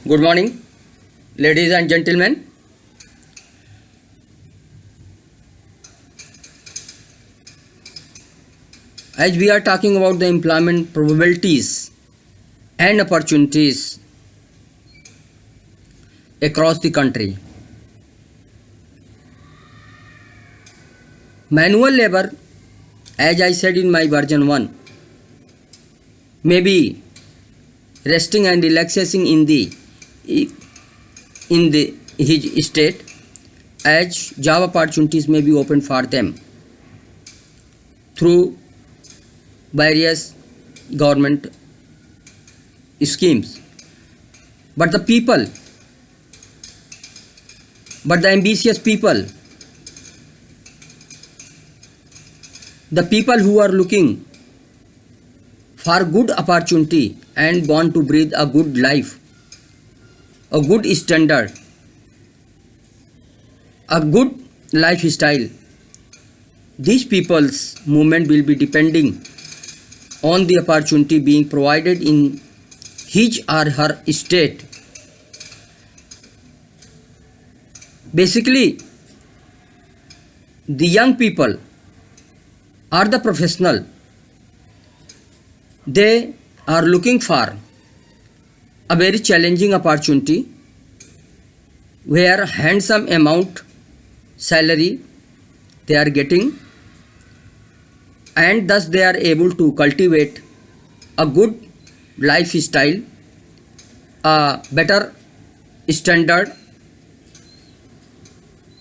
Good morning, ladies and gentlemen. As we are talking about the employment probabilities and opportunities across the country, manual labor, as I said in my version 1, may be resting and relaxing in his state, as job opportunities may be opened for them through various government schemes. But the ambitious people, the people who are looking for good opportunity and want to breathe a good life, a good standard, a good lifestyle, these people's movement will be depending on the opportunity being provided in his or her state. Basically, the young people or the professional, they are looking for a very challenging opportunity where handsome amount salary they are getting, and thus they are able to cultivate a good lifestyle, a better standard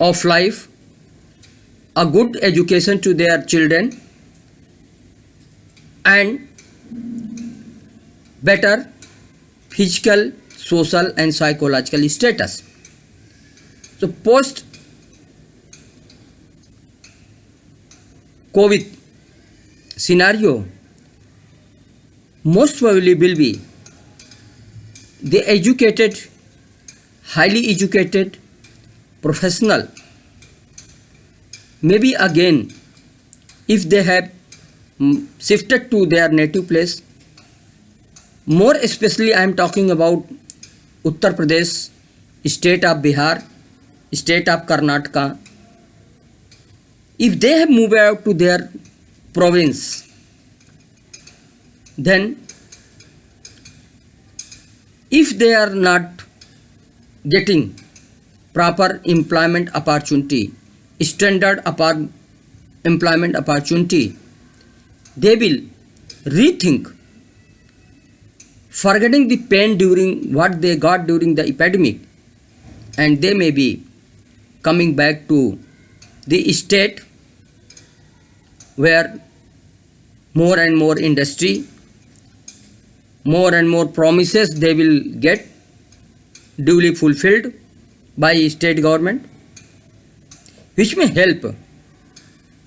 of life, a good education to their children, and better physical, social and psychological status. So post COVID scenario most probably will be the educated, highly educated professional, maybe again if they have shifted to their native place. More especially I am talking about Uttar Pradesh, state of Bihar, state of Karnataka. If they have moved out to their province, then if they are not getting proper employment opportunity, standard employment opportunity, they will rethink, forgetting the pain during what they got during the epidemic, and they may be coming back to the state where more and more industry, more and more promises they will get duly fulfilled by state government, which may help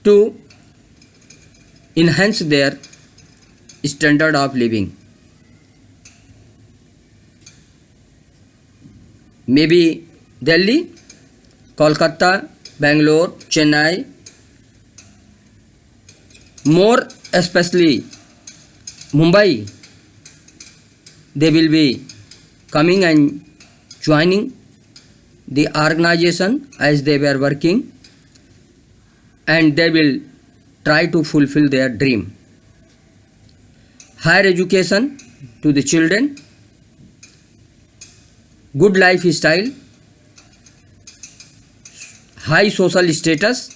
to enhance their standard of living. Maybe Delhi, Kolkata, Bangalore, Chennai, more especially Mumbai, they will be coming and joining the organization as they were working, and they will try to fulfill their dream. Higher education to the children, good lifestyle, high social status,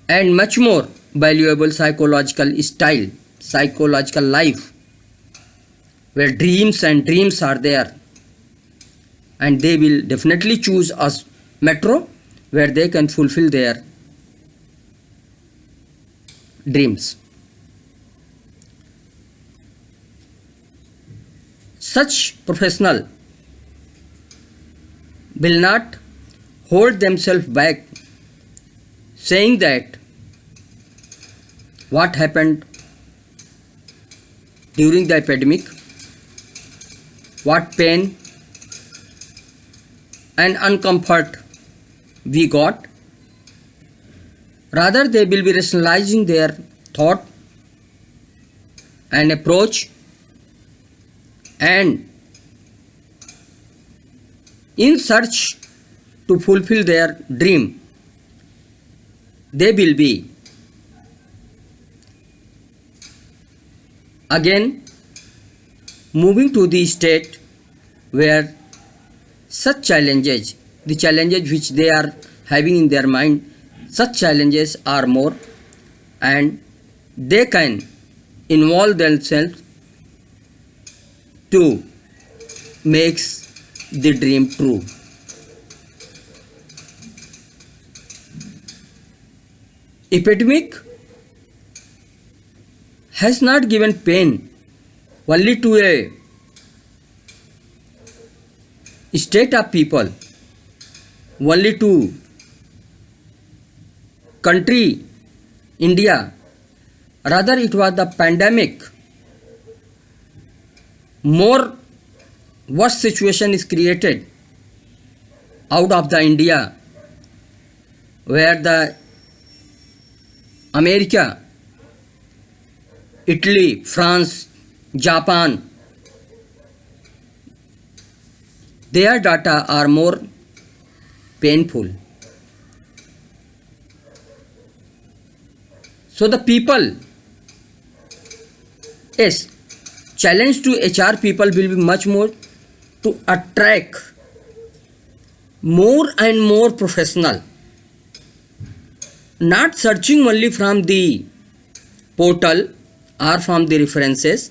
and much more valuable psychological life, where dreams are there, and they will definitely choose a metro where they can fulfill their dreams. Such professional will not hold themselves back saying that what happened during the epidemic, what pain and uncomfort we got. Rather, they will be rationalizing their thought and approach and in search to fulfill their dream, they will be again moving to the state where such challenges, the challenges which they are having in their mind, such challenges are more, and they can involve themselves to make the dream true. Epidemic has not given pain only to a state of people, only to country India. Rather, it was the pandemic. More worse situation is created out of the India, where the America, Italy, France, Japan, their data are more painful. So the people, yes, challenge to HR people will be much more to attract more and more professional, not searching only from the portal or from the references,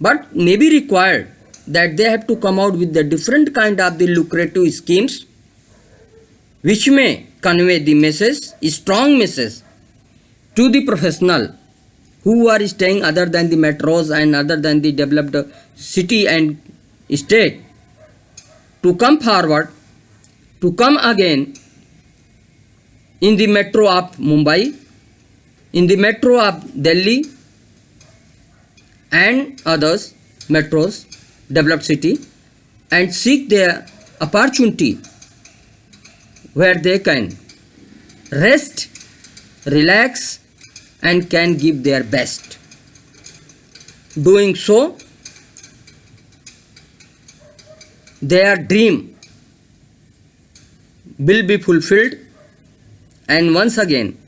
but may be required that they have to come out with the different kind of the lucrative schemes which may convey the message, strong message to the professional who are staying other than the metros and other than the developed city and state, to come forward, to come again in the metro of Mumbai, in the metro of Delhi and others metros, developed city, and seek their opportunity where they can rest, relax, and can give their best. Doing so, their dream will be fulfilled, and once again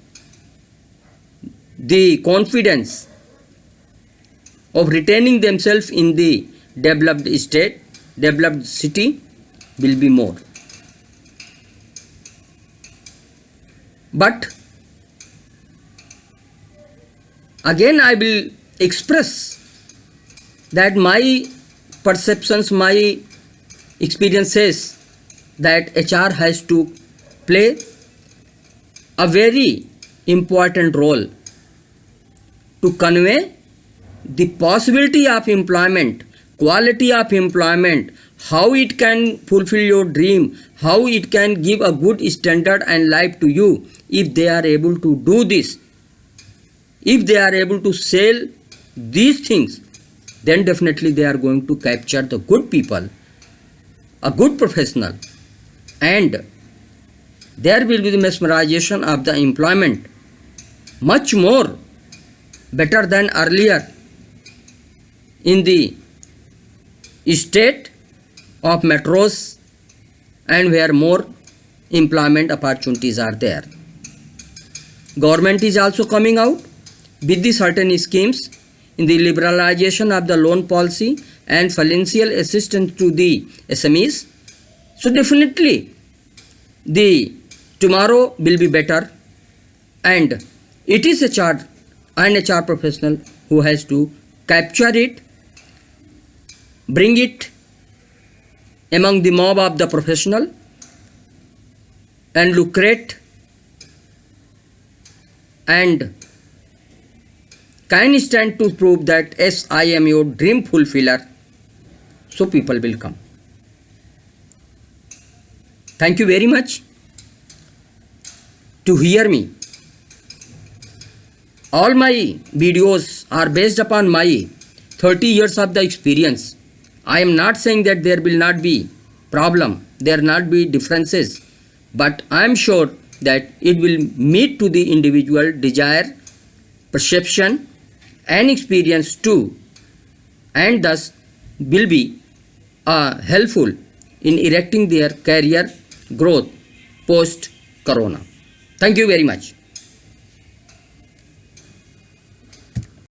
the confidence of retaining themselves in the developed state, developed city will be more. But again I will express that my perceptions, my experiences, that HR has to play a very important role to convey the possibility of employment, quality of employment, how it can fulfill your dream, how it can give a good standard and life to you. If they are able to do this, if they are able to sell these things, then definitely they are going to capture the good people, a good professional, and there will be the mesmerization of the employment much more better than earlier in the state of metros and where more employment opportunities are there. Government is also coming out with the certain schemes in the liberalization of the loan policy and financial assistance to the SMEs. So definitely the tomorrow will be better, and it is an HR professional who has to capture it, bring it among the mob of the professional, and lucrate and can stand to prove that yes, I am your dream fulfiller, so people will come. Thank you very much to hear me. All my videos are based upon my 30 years of the experience. I am not saying that there will not be problem, there will not be differences, but I am sure that it will meet to the individual desire, perception and experience too, and thus will be helpful in erecting their career growth post corona. Thank you very much.